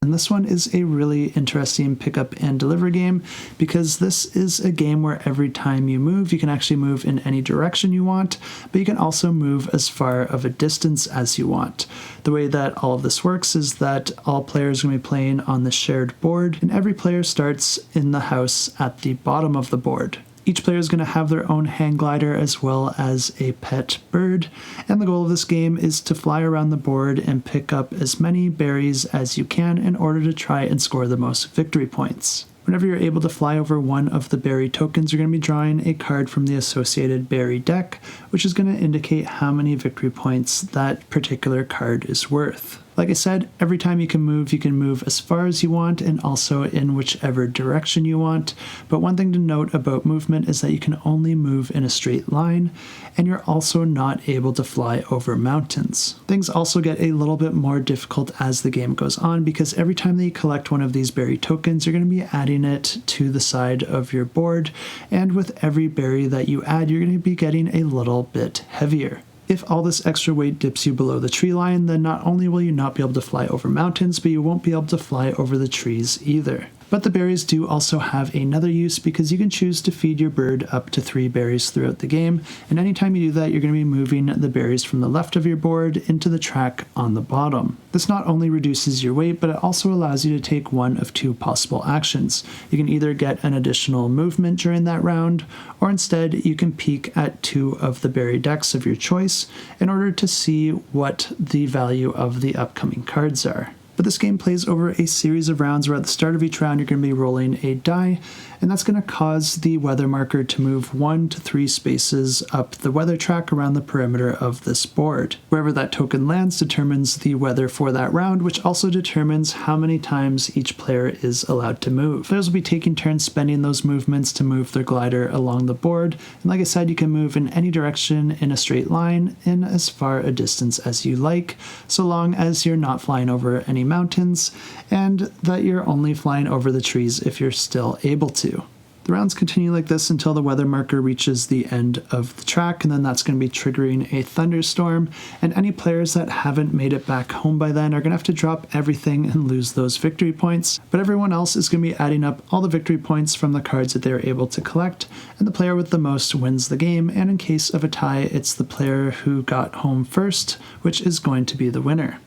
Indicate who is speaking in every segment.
Speaker 1: And this one is a really interesting pick up and deliver game because this is a game where every time you move, you can actually move in any direction you want, but you can also move as far of a distance as you want. The way that all of this works is that all players are going to be playing on the shared board, and every player starts in the house at the bottom of the board. Each player is going to have their own hang glider as well as a pet bird, and the goal of this game is to fly around the board and pick up as many berries as you can in order to try and score the most victory points. Whenever you're able to fly over one of the berry tokens, you're going to be drawing a card from the associated berry deck, which is going to indicate how many victory points that particular card is worth. Like I said, every time you can move as far as you want and also in whichever direction you want. But one thing to note about movement is that you can only move in a straight line, and you're also not able to fly over mountains. Things also get a little bit more difficult as the game goes on because every time that you collect one of these berry tokens, you're going to be adding it to the side of your board, and with every berry that you add, you're going to be getting a little bit heavier. If all this extra weight dips you below the tree line, then not only will you not be able to fly over mountains, but you won't be able to fly over the trees either. But the berries do also have another use because you can choose to feed your bird up to 3 berries throughout the game, and anytime you do that, you're going to be moving the berries from the left of your board into the track on the bottom. This not only reduces your weight, but it also allows you to take one of 2 possible actions. You can either get an additional movement during that round, or instead you can peek at 2 of the berry decks of your choice in order to see what the value of the upcoming cards are. But this game plays over a series of rounds where at the start of each round you're going to be rolling a die, and that's going to cause the weather marker to move 1 to 3 spaces up the weather track around the perimeter of this board. Wherever that token lands determines the weather for that round, which also determines how many times each player is allowed to move. Players will be taking turns spending those movements to move their glider along the board, and like I said, you can move in any direction in a straight line in as far a distance as you like, so long as you're not flying over any mountains, and that you're only flying over the trees if you're still able to. The rounds continue like this until the weather marker reaches the end of the track, and then that's going to be triggering a thunderstorm, and any players that haven't made it back home by then are going to have to drop everything and lose those victory points, but everyone else is going to be adding up all the victory points from the cards that they're able to collect, and the player with the most wins the game, and in case of a tie, it's the player who got home first, which is going to be the winner.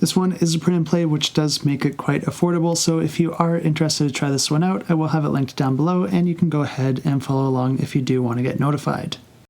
Speaker 1: This one is a print and play, which does make it quite affordable, so if you are interested to try this one out, I will have it linked down below, and you can go ahead and follow along if you do want to get notified.